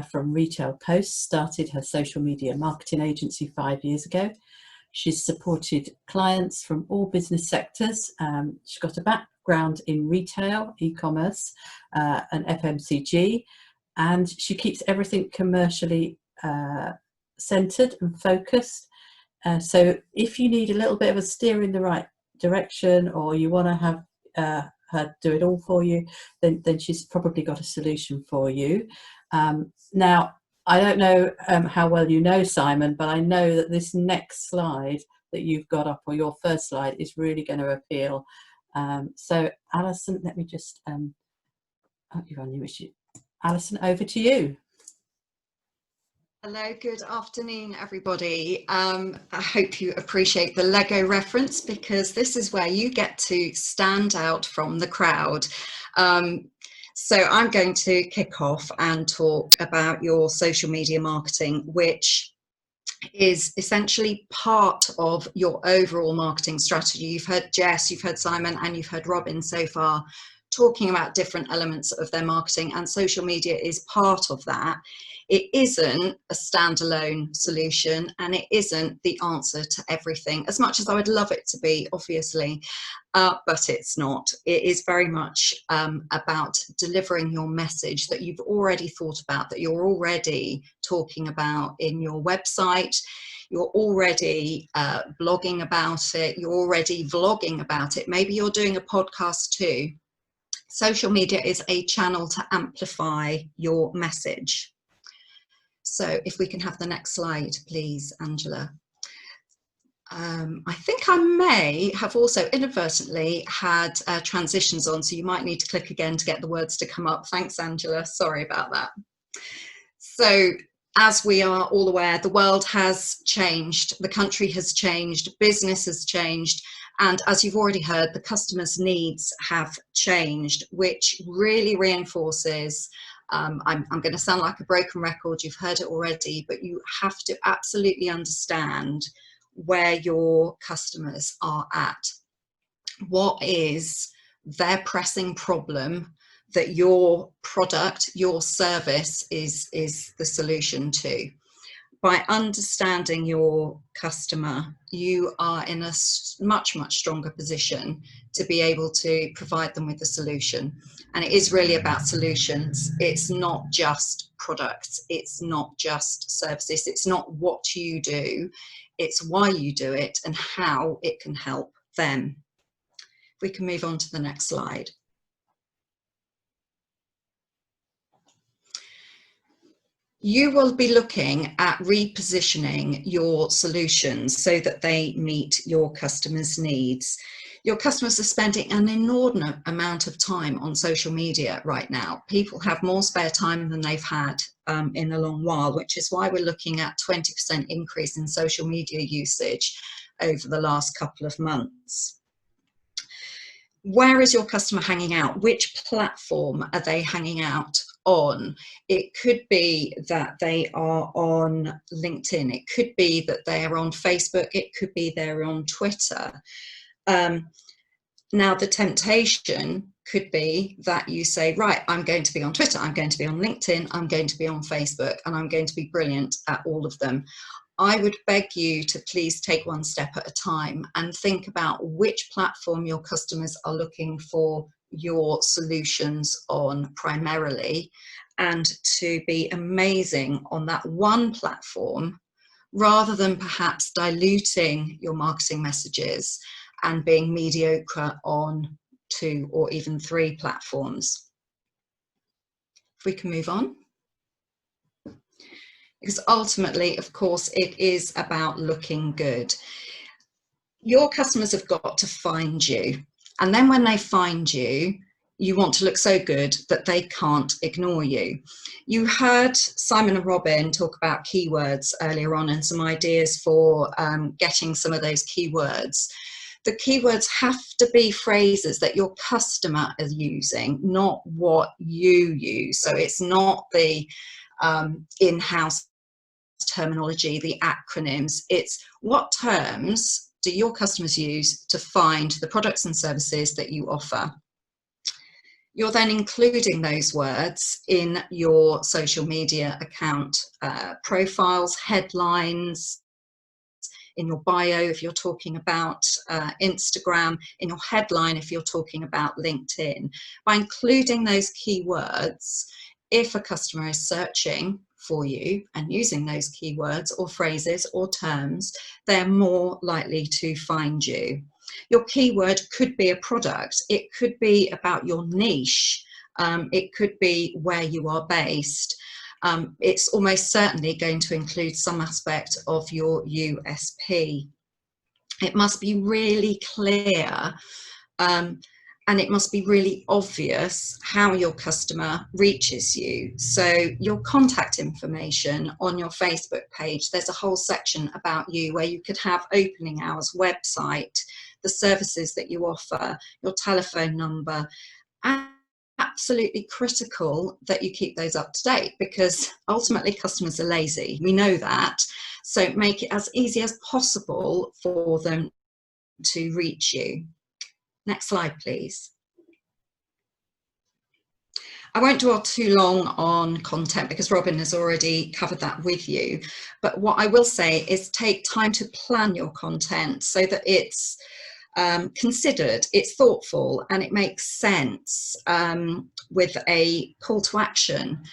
from Retail Post, started her social media marketing agency 5 years ago. She's supported clients from all business sectors. She's got a background in retail, e-commerce, and FMCG, and she keeps everything commercially centered and focused. So if you need a little bit of a steer in the right direction, or you want to have her do it all for you, then she's probably got a solution for you. Now, I don't know how well you know Simon, but I know that this next slide that you've got up, or your first slide, is really going to appeal. So Alison, let me just, you're on your issue. Alison, over to you. Hello, good afternoon, everybody. I hope you appreciate the Lego reference, because this is where you get to stand out from the crowd. So I'm going to kick off and talk about your social media marketing, which is essentially part of your overall marketing strategy. You've heard Jess, you've heard Simon, and you've heard Robin so far talking about different elements of their marketing, and social media is part of that. It isn't a standalone solution, and it isn't the answer to everything, as much as I would love it to be, obviously, but it's not. It is very much about delivering your message that you've already thought about, that you're already talking about in your website, you're already blogging about it, you're already vlogging about it, maybe you're doing a podcast too. Social media is a channel to amplify your message. So if we can have the next slide, please, Angela. I think I may have also inadvertently had transitions on, so you might need to click again to get the words to come up. Thanks, Angela. Sorry about that. So, as we are all aware, the world has changed, the country has changed, business has changed, and as you've already heard, the customers' needs have changed, which really reinforces, I'm going to sound like a broken record, you've heard it already, but you have to absolutely understand where your customers are at. What is their pressing problem that your product, your service is the solution to? By understanding your customer, you are in a much, much stronger position to be able to provide them with a solution. And it is really about solutions. It's not just products. It's not just services. It's not what you do. It's why you do it and how it can help them. If we can move on to the next slide. You will be looking at repositioning your solutions so that they meet your customers' needs. Your customers are spending an inordinate amount of time on social media right now. People have more spare time than they've had in a long while, which is why we're looking at 20% increase in social media usage over the last couple of months. Where is your customer hanging out? Which platform are they hanging out on? It could be that they are on LinkedIn. It could be that they are on Facebook. It could be they're on Twitter. Now, the temptation could be that you say, right, I'm going to be on Twitter, I'm going to be on LinkedIn, I'm going to be on Facebook, and I'm going to be brilliant at all of them. I would beg you to please take one step at a time and think about which platform your customers are looking for your solutions on primarily, and to be amazing on that one platform rather than perhaps diluting your marketing messages and being mediocre on 2 or even 3 platforms. If we can move on. Because ultimately, of course, it is about looking good. Your customers have got to find you. And then when they find you, you want to look so good that they can't ignore you. You heard Simon and Robin talk about keywords earlier on and some ideas for getting some of those keywords. The keywords have to be phrases that your customer is using, not what you use. So it's not the in-house terminology, the acronyms. It's what terms do your customers use to find the products and services that you offer. You're then including those words in your social media account profiles, headlines, in your bio if you're talking about Instagram, in your headline if you're talking about LinkedIn. By including those keywords, if a customer is searching for you and using those keywords or phrases or terms, they're more likely to find you. Your keyword could be a product, it could be about your niche, it could be where you are based. It's almost certainly going to include some aspect of your USP. It must be really clear and it must be really obvious how your customer reaches you. So your contact information on your Facebook page, there's a whole section about you where you could have opening hours, website, the services that you offer, your telephone number, and absolutely critical that you keep those up to date, because ultimately customers are lazy. We know that. So make it as easy as possible for them to reach you. Next slide, please. I won't dwell too long on content because Robin has already covered that with you. But what I will say is take time to plan your content so that it's considered, it's thoughtful, and it makes sense with a call to action.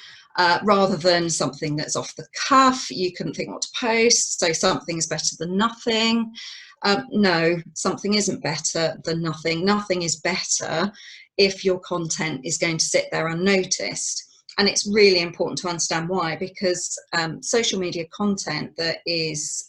Rather than something that's off the cuff, you couldn't think what to post, so something's better than nothing. No, something isn't better than nothing. Nothing is better if your content is going to sit there unnoticed. And it's really important to understand why, because social media content that is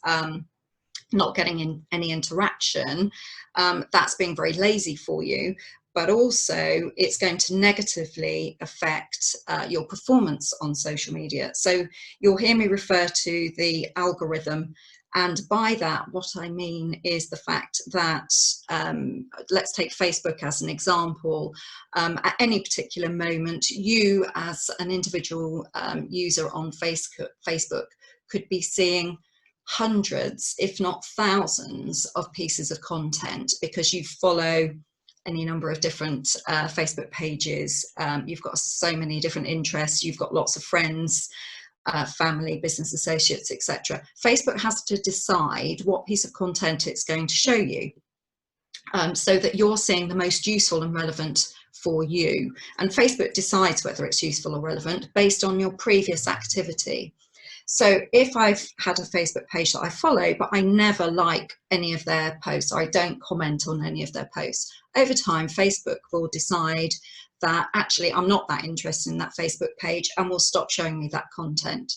not getting any interaction, that's being very lazy for you, but also it's going to negatively affect your performance on social media. So you'll hear me refer to the algorithm, and by that what I mean is the fact that let's take Facebook as an example. At any particular moment, you as an individual user on Facebook could be seeing hundreds, if not thousands, of pieces of content because you follow any number of different Facebook pages. You've got so many different interests, you've got lots of friends, family, business associates, etc. Facebook has to decide what piece of content it's going to show you so that you're seeing the most useful and relevant for you. And Facebook decides whether it's useful or relevant based on your previous activity. So if I've had a Facebook page that I follow, but I never like any of their posts, or I don't comment on any of their posts, over time, Facebook will decide that actually I'm not that interested in that Facebook page and will stop showing me that content.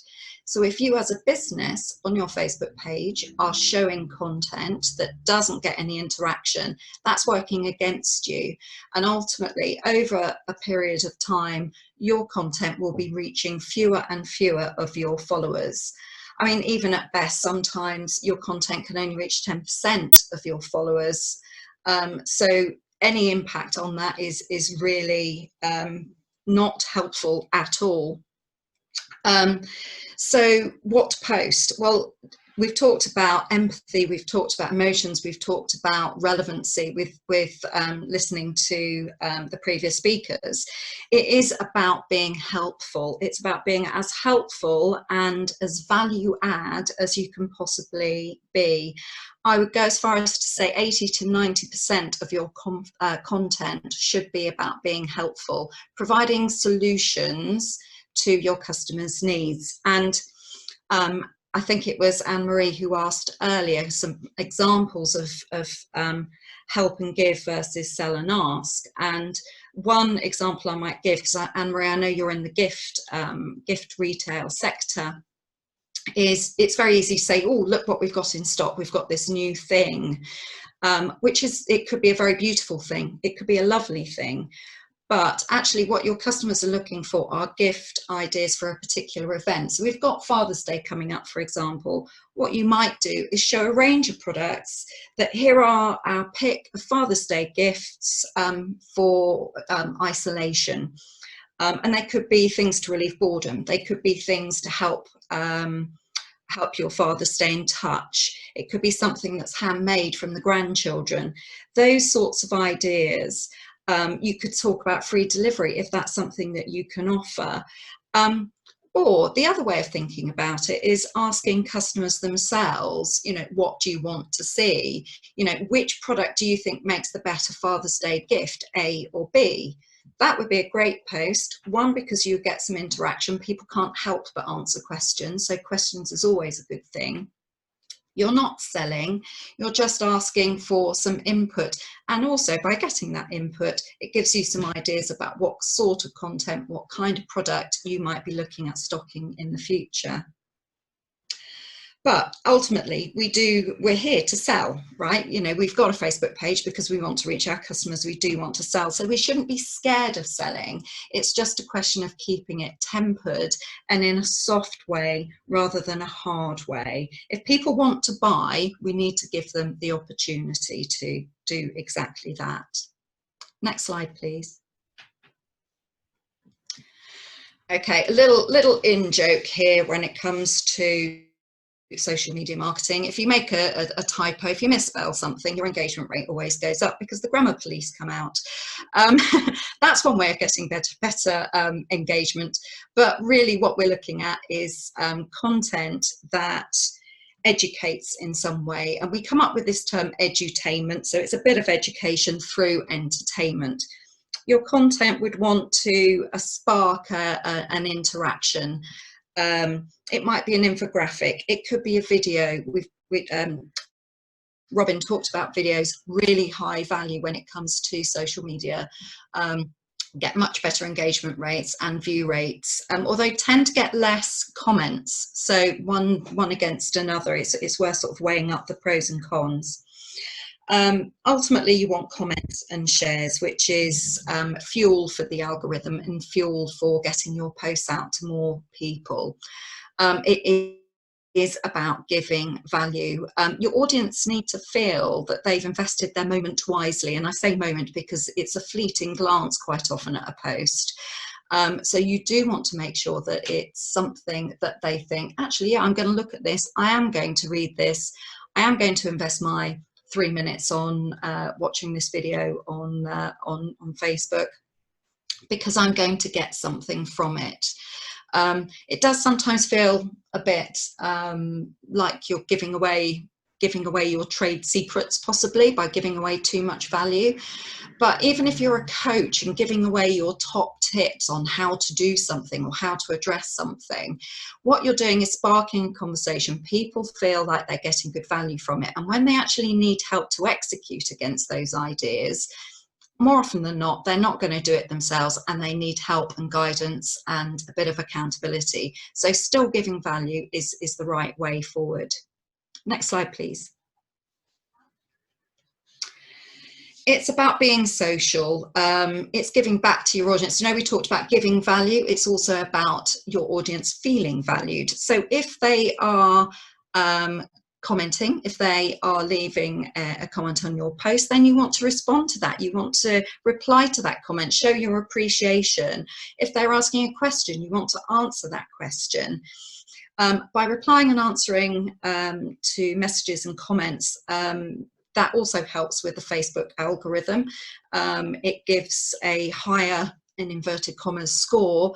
So if you as a business on your Facebook page are showing content that doesn't get any interaction, that's working against you. And ultimately, over a period of time, your content will be reaching fewer and fewer of your followers. I mean, even at best, sometimes your content can only reach 10% of your followers. So any impact on that is really not helpful at all. So what to post? Well, we've talked about empathy, we've talked about emotions, we've talked about relevancy with listening to the previous speakers. It is about being helpful. It's about being as helpful and as value add as you can possibly be. I would go as far as to say 80 to 90% of your content should be about being helpful, providing solutions to your customers' needs. And I think it was Anne-Marie who asked earlier some examples of help and give versus sell and ask. And one example I might give, because Anne-Marie, I know you're in the gift retail sector, is it's very easy to say, oh, look what we've got in stock, we've got this new thing, which is, it could be a very beautiful thing, it could be a lovely thing. But actually what your customers are looking for are gift ideas for a particular event. So we've got Father's Day coming up, for example. What you might do is show a range of products that here are our pick of Father's Day gifts for isolation. And they could be things to relieve boredom. They could be things to help your father stay in touch. It could be something that's handmade from the grandchildren. Those sorts of ideas. You could talk about free delivery if that's something that you can offer. Or the other way of thinking about it is asking customers themselves, you know, what do you want to see? You know, which product do you think makes the better Father's Day gift, A or B? That would be a great post. One, because you get some interaction. People can't help but answer questions. So questions is always a good thing. You're not selling, you're just asking for some input. And also by getting that input, it gives you some ideas about what sort of content, what kind of product you might be looking at stocking in the future. But ultimately, we're here to sell, right? You know, we've got a Facebook page because we want to reach our customers. We do want to sell. So we shouldn't be scared of selling. It's just a question of keeping it tempered and in a soft way rather than a hard way. If people want to buy, we need to give them the opportunity to do exactly that. Next slide, please. Okay, a little in joke here when it comes to social media marketing. If you make a typo, if you misspell something, your engagement rate always goes up because the grammar police come out. That's one way of getting better engagement. But really what we're looking at is content that educates in some way. And we come up with this term edutainment. So it's a bit of education through entertainment. Your content would want to spark an interaction. It might be an infographic, it could be a video. Robin talked about videos, really high value when it comes to social media. Get much better engagement rates and view rates, although tend to get less comments. So one against another, it's worth sort of weighing up the pros and cons. Ultimately, you want comments and shares, which is fuel for the algorithm and fuel for getting your posts out to more people. It is about giving value. Your audience need to feel that they've invested their moment wisely. And I say moment because it's a fleeting glance quite often at a post. So you do want to make sure that it's something that they think, actually, yeah, I'm going to look at this. I am going to read this. I am going to invest my 3 minutes on watching this video on Facebook because I'm going to get something from it. It does sometimes feel a bit like you're giving away your trade secrets, possibly by giving away too much value. But even if you're a coach and giving away your top tips on how to do something or how to address something, what you're doing is sparking a conversation. People feel like they're getting good value from it. And when they actually need help to execute against those ideas, more often than not, they're not going to do it themselves and they need help and guidance and a bit of accountability. So still giving value is the right way forward. Next slide, please. It's about being social. It's giving back to your audience. You know, we talked about giving value. It's also about your audience feeling valued. So if they are commenting, if they are leaving a comment on your post, then you want to respond to that. You want to reply to that comment, show your appreciation. If they're asking a question, you want to answer that question. By replying and answering to messages and comments, that also helps with the Facebook algorithm. It gives a higher, in inverted commas, score,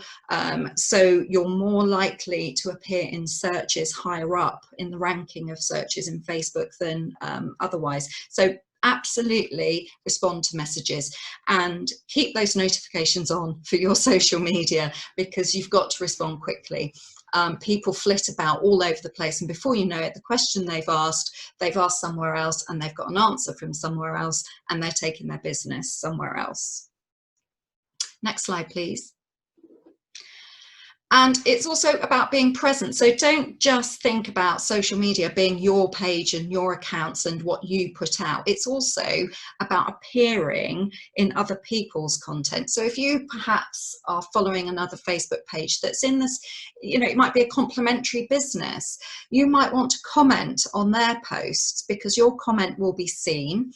so you're more likely to appear in searches higher up in the ranking of searches in Facebook than otherwise. So absolutely respond to messages and keep those notifications on for your social media, because you've got to respond quickly. People flit about all over the place, and before you know it, the question they've asked somewhere else, and they've got an answer from somewhere else, and they're taking their business somewhere else. Next slide, please. And it's also about being present. So don't just think about social media being your page and your accounts and what you put out. It's also about appearing in other people's content. So if you perhaps are following another Facebook page that's in this, you know, it might be a complementary business, you might want to comment on their posts because your comment will be seen.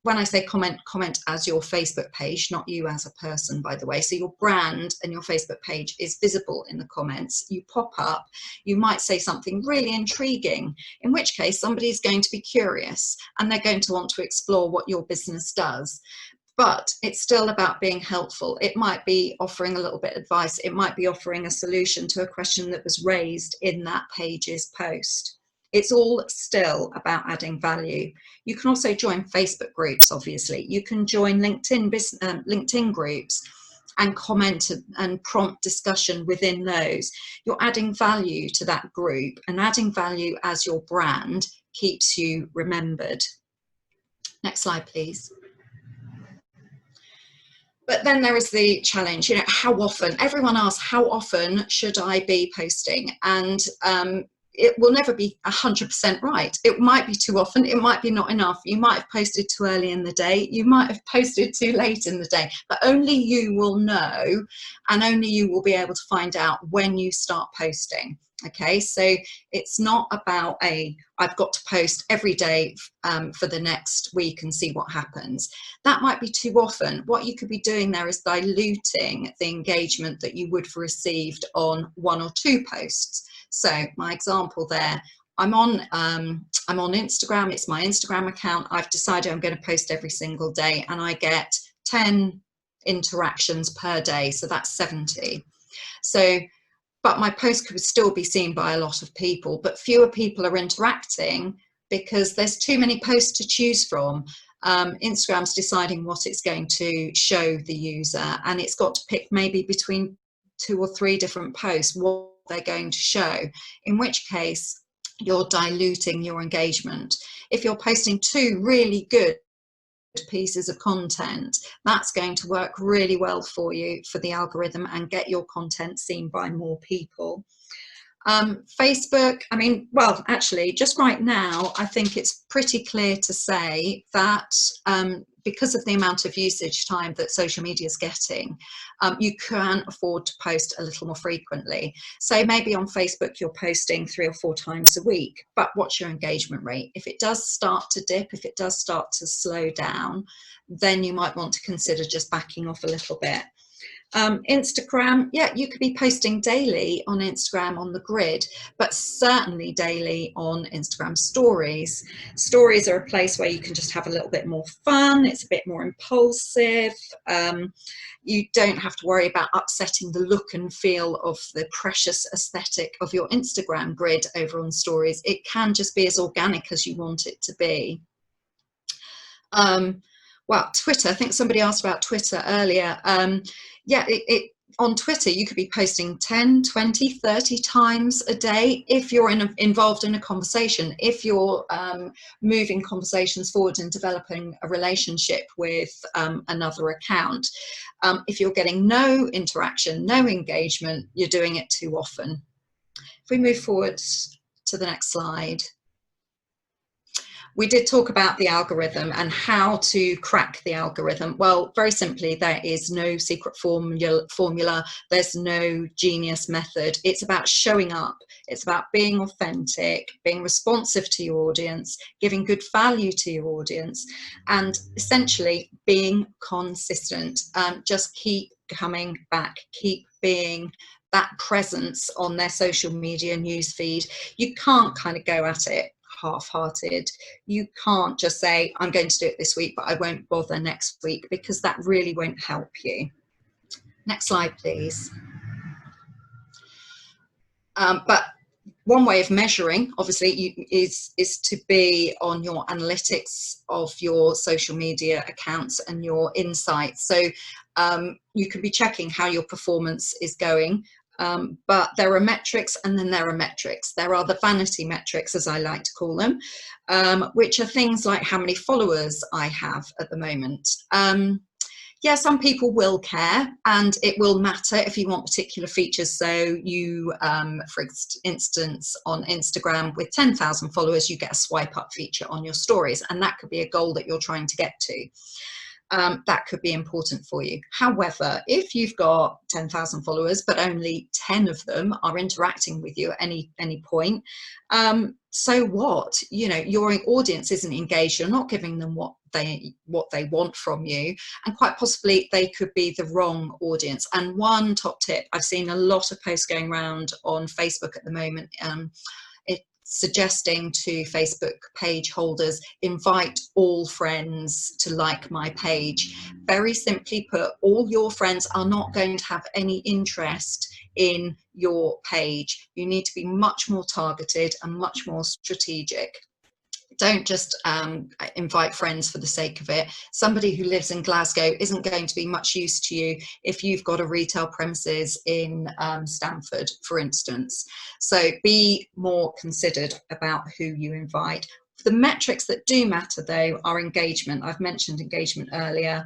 When I say comment as your Facebook page, not you as a person, by the way. So your brand and your Facebook page is visible in the comments. You pop up, you might say something really intriguing, in which case somebody's going to be curious and they're going to want to explore what your business does. but it's still about being helpful. It might be offering a little bit of advice. It might be offering a solution to a question that was raised in that page's post. It's all still about adding value. You can also join Facebook groups, obviously. You can join LinkedIn groups and comment and prompt discussion within those. You're adding value to that group, and adding value as your brand keeps you remembered. Next slide, please. But then there is the challenge, you know, how often? Everyone asks, how often should I be posting? And it will never be 100% right. It might be too often, it might be not enough. You might have posted too early in the day, you might have posted too late in the day, but only you will know, and only you will be able to find out when you start posting. Okay, so it's not about I've got to post every day for the next week and see what happens. That might be too often. What you could be doing there is diluting the engagement that you would have received on 1 or 2 posts. So my example there, I'm on Instagram, it's my Instagram account. I've decided I'm going to post every single day, and I get 10 interactions per day, so that's 70. So but my post could still be seen by a lot of people, but fewer people are interacting because there's too many posts to choose from. Instagram's deciding what it's going to show the user, and it's got to pick maybe between 2 or 3 different posts what they're going to show, in which case you're diluting your engagement. If you're posting 2 really good pieces of content, that's going to work really well for you, for the algorithm, and get your content seen by more people. Facebook, I mean, well, actually, just right now, I think it's pretty clear to say that because of the amount of usage time that social media is getting, you can afford to post a little more frequently. So maybe on Facebook, you're posting 3 or 4 times a week, but what's your engagement rate? If it does start to dip, if it does start to slow down, then you might want to consider just backing off a little bit. Instagram, yeah, you could be posting daily on Instagram on the grid, but certainly daily on Instagram stories. Stories are a place where you can just have a little bit more fun. It's a bit more impulsive. You don't have to worry about upsetting the look and feel of the precious aesthetic of your Instagram grid over on stories. It can just be as organic as you want it to be. Well, Twitter, I think somebody asked about Twitter earlier. Yeah, on Twitter, you could be posting 10, 20, 30 times a day if you're involved in a conversation, if you're moving conversations forward and developing a relationship with another account. If you're getting no interaction, no engagement, you're doing it too often. If we move forward to the next slide. We did talk about the algorithm and how to crack the algorithm. Well, very simply, there is no secret formula. There's no genius method. It's about showing up. It's about being authentic, being responsive to your audience, giving good value to your audience, and essentially being consistent. Just keep coming back, keep being that presence on their social media newsfeed. You can't kind of go at it half-hearted. You can't just say, I'm going to do it this week, but I won't bother next week, because that really won't help you. Next slide, please. But one way of measuring, obviously, is to be on your analytics of your social media accounts and your insights. So you could be checking how your performance is going. But there are metrics, and then there are metrics. There are the vanity metrics, as I like to call them, which are things like how many followers I have at the moment. Yeah, some people will care, and it will matter if you want particular features. So you, for instance, on Instagram with 10,000 followers, you get a swipe up feature on your stories, and that could be a goal that you're trying to get to. That could be important for you. However, if you've got 10,000 followers, but only 10 of them are interacting with you at any point, so what? You know, your audience isn't engaged. You're not giving them what they want from you, and quite possibly they could be the wrong audience. And one top tip, I've seen a lot of posts going around on Facebook at the moment. suggesting to Facebook page holders, invite all friends to like my page. Very simply put, all your friends are not going to have any interest in your page. You need to be much more targeted and much more strategic. Don't just invite friends for the sake of it. Somebody who lives in Glasgow isn't going to be much use to you if you've got a retail premises in Stamford, for instance. So be more considered about who you invite. The metrics that do matter, though, are engagement. I've mentioned engagement earlier.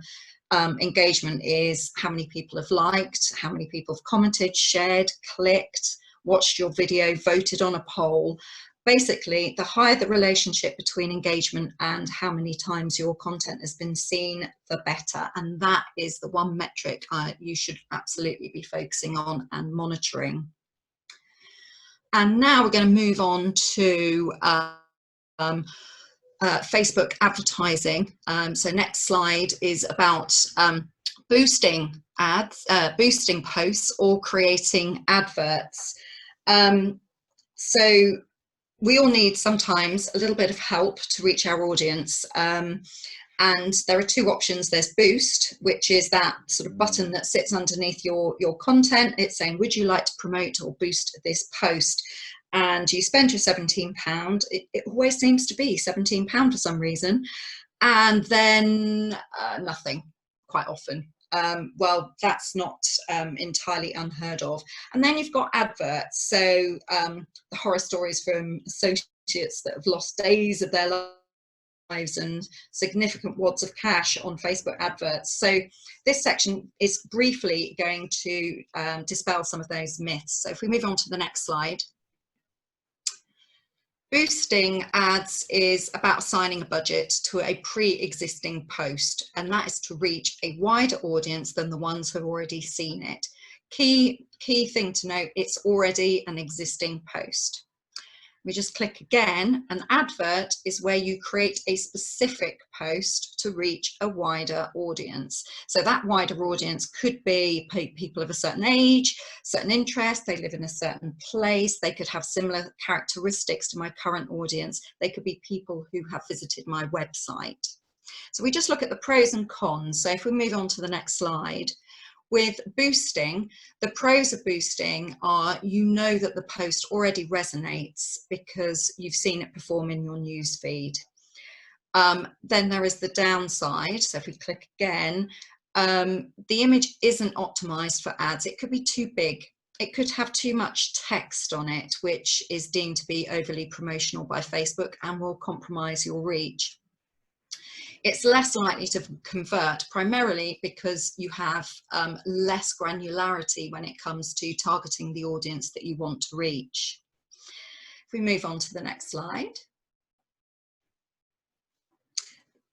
Engagement is how many people have liked, how many people have commented, shared, clicked, watched your video, voted on a poll. Basically, the higher the relationship between engagement and how many times your content has been seen, the better. And that is the one metric you should absolutely be focusing on and monitoring. And now we're going to move on to Facebook advertising. So next slide is about boosting ads, boosting posts, or creating adverts. So we all need sometimes a little bit of help to reach our audience. And there are two options. There's boost, which is that sort of button that sits underneath your content. It's saying, would you like to promote or boost this post? And you spend your £17. It always seems to be £17 for some reason. And then nothing, quite often. Well, that's not entirely unheard of. And then you've got adverts. So the horror stories from associates that have lost days of their lives and significant wads of cash on Facebook adverts. So this section is briefly going to dispel some of those myths. So if we move on to the next slide. Boosting ads is about assigning a budget to a pre-existing post, and that is to reach a wider audience than the ones who have already seen it. Key thing to note, it's already an existing post. We just click again. An advert is where you create a specific post to reach a wider audience. So that wider audience could be people of a certain age, certain interest, they live in a certain place, they could have similar characteristics to my current audience, they could be people who have visited my website. So we just look at the pros and cons. So if we move on to the next slide. With boosting, the pros of boosting are you know that the post already resonates because you've seen it perform in your news feed. Then there is the downside. So if we click again, the image isn't optimized for ads. It could be too big. It could have too much text on it, which is deemed to be overly promotional by Facebook and will compromise your reach. It's less likely to convert, primarily because you have less granularity when it comes to targeting the audience that you want to reach. If we move on to the next slide.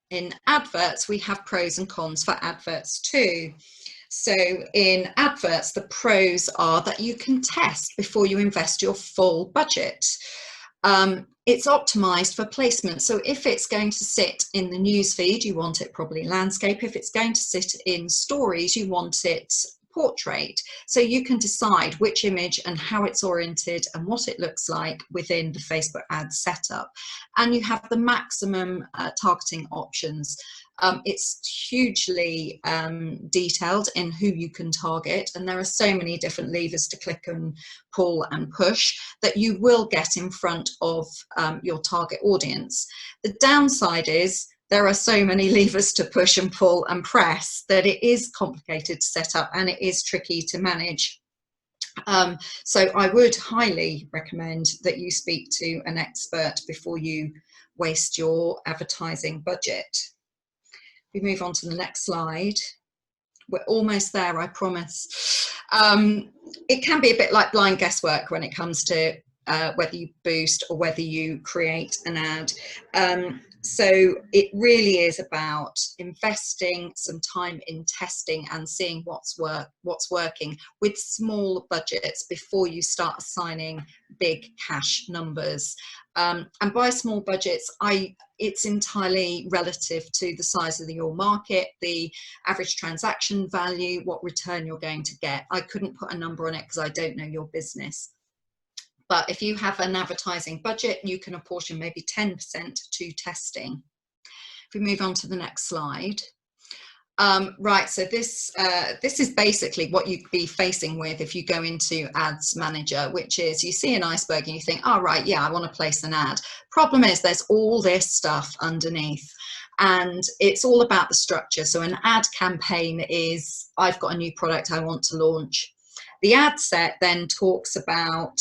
In adverts, we have pros and cons for adverts too. So in adverts, the pros are that you can test before you invest your full budget. It's optimized for placement. So if it's going to sit in the news feed, you want it probably landscape. If it's going to sit in stories, you want it portrait. So you can decide which image and how it's oriented and what it looks like within the Facebook ad setup. And you have the maximum targeting options. It's hugely detailed in who you can target, and there are so many different levers to click and pull and push that you will get in front of your target audience. The downside is there are so many levers to push and pull and press that it is complicated to set up and it is tricky to manage. So I would highly recommend that you speak to an expert before you waste your advertising budget. We move on to the next slide. We're almost there, I promise. It can be a bit like blind guesswork when it comes to whether you boost or whether you create an ad. So it really is about investing some time in testing and seeing what's working with small budgets before you start assigning big cash numbers. And by small budgets, it's entirely relative to the size of your market, the average transaction value, what return you're going to get. I couldn't put a number on it because I don't know your business. But if you have an advertising budget, you can apportion maybe 10% to testing. If we move on to the next slide. Right, so this is basically what you'd be facing with if you go into Ads Manager, which is you see an iceberg and you think, oh, right, yeah, I want to place an ad. Problem is there's all this stuff underneath, and it's all about the structure. So an ad campaign is, I've got a new product I want to launch. The ad set then talks about,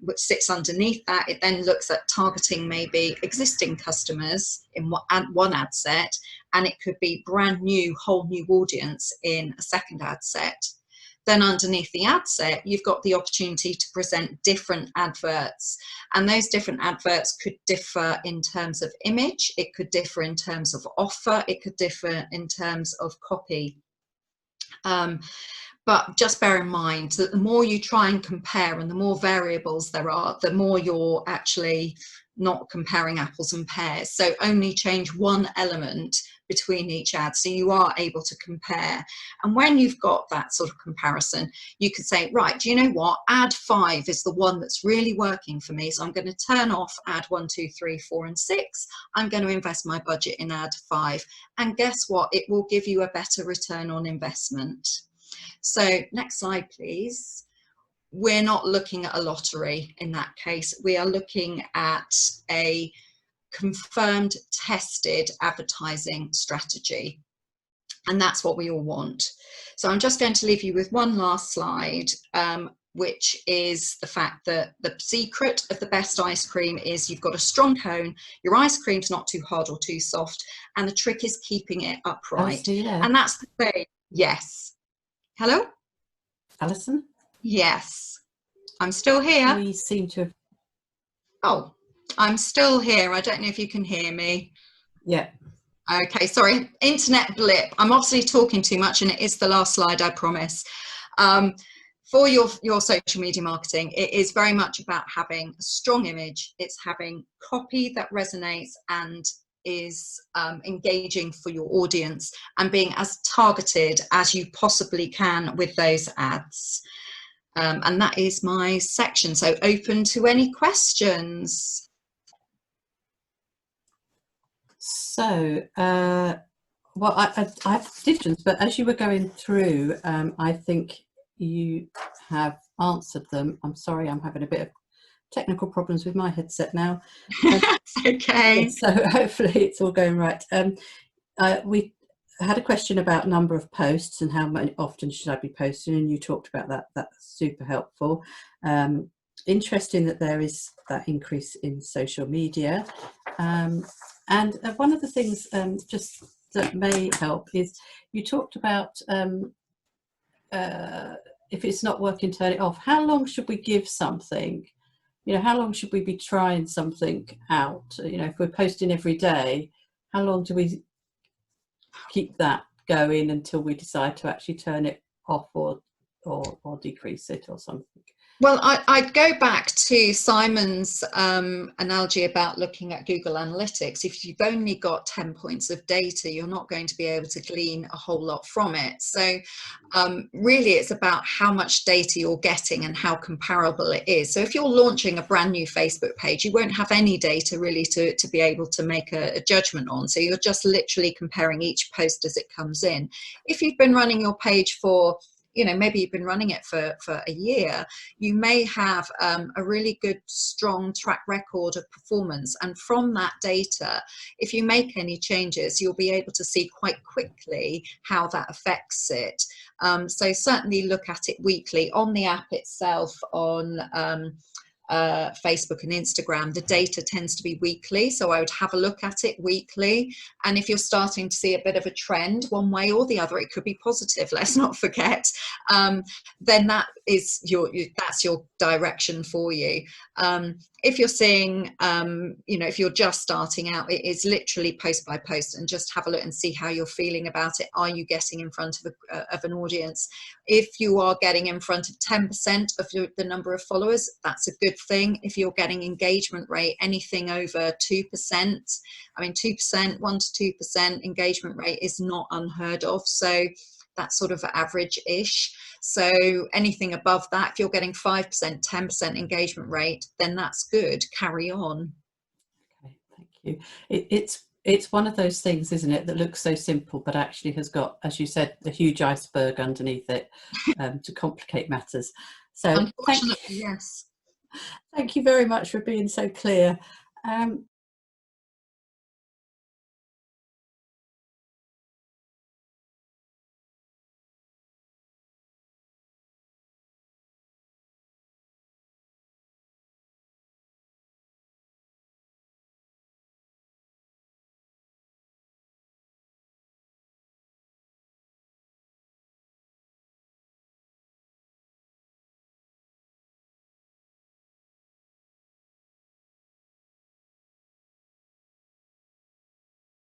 which sits underneath that, it then looks at targeting maybe existing customers in one ad set, and it could be brand new, whole new audience in a second ad set. Then underneath the ad set, you've got the opportunity to present different adverts. And those different adverts could differ in terms of image, it could differ in terms of offer, it could differ in terms of copy. But just bear in mind that the more you try and compare and the more variables there are, the more you're actually not comparing apples and pears. So only change one element between each ad so you are able to compare. And when you've got that sort of comparison, you could say, right, do you know what? Ad 5 is the one that's really working for me. So I'm going to turn off ad 1, 2, 3, 4, and 6. I'm going to invest my budget in ad 5. And guess what? It will give you a better return on investment. So next slide, please. We're not looking at a lottery in that case. We are looking at a confirmed, tested advertising strategy. And that's what we all want. So I'm just going to leave you with one last slide, which is the fact that the secret of the best ice cream is you've got a strong cone, your ice cream's not too hard or too soft, and the trick is keeping it upright. And that's the thing. Yes. Hello? Alison? Yes. I'm still here. We seem to have... Oh, I'm still here. I don't know if you can hear me. Yeah. Okay, sorry. Internet blip. I'm obviously talking too much, and it is the last slide, I promise. For your social media marketing, it is very much about having a strong image. It's having copy that resonates and is engaging for your audience, and being as targeted as you possibly can with those ads. And that is my section. So open to any questions. So, well, I have questions, but as you were going through, I think you have answered them. I'm sorry, I'm having a bit of technical problems with my headset now. That's okay. So hopefully it's all going right. We had a question about number of posts and how often should I be posting, and you talked about that. That's super helpful. Interesting that there is that increase in social media. And one of the things just that may help is you talked about if it's not working, turn it off. How long should we give something? You know, how long should we be trying something out? You know, if we're posting every day, how long do we keep that going until we decide to actually turn it off or decrease it or something? Well, I'd go back to Simon's analogy about looking at Google Analytics. If you've only got 10 points of data, you're not going to be able to glean a whole lot from it. So really, it's about how much data you're getting and how comparable it is. So if you're launching a brand new Facebook page, you won't have any data really to be able to make a judgment on. So you're just literally comparing each post as it comes in. If you've been running your page for, you know, maybe you've been running it for a year, you may have a really good, strong track record of performance. And from that data, if you make any changes, you'll be able to see quite quickly how that affects it. So certainly look at it weekly. On the app itself, on Facebook and Instagram, the data tends to be weekly, so I would have a look at it weekly. And if you're starting to see a bit of a trend one way or the other, it could be positive, let's not forget, then that is that's your direction for you. If you're seeing, you know, if you're just starting out, it is literally post by post, and just have a look and see how you're feeling about it. Are you getting in front of an audience? If you are getting in front of 10% of the number of followers, that's a good thing. If you're getting engagement rate anything over 2%, I mean 2%, 1 to 2% engagement rate is not unheard of. So that's sort of average-ish. So anything above that, if you're getting 5%, 10% engagement rate, then that's good. Carry on. Okay, thank you. It's one of those things, isn't it, that looks so simple, but actually has got, as you said, a huge iceberg underneath it to complicate matters. So Unfortunately, yes. thank you very much for being so clear.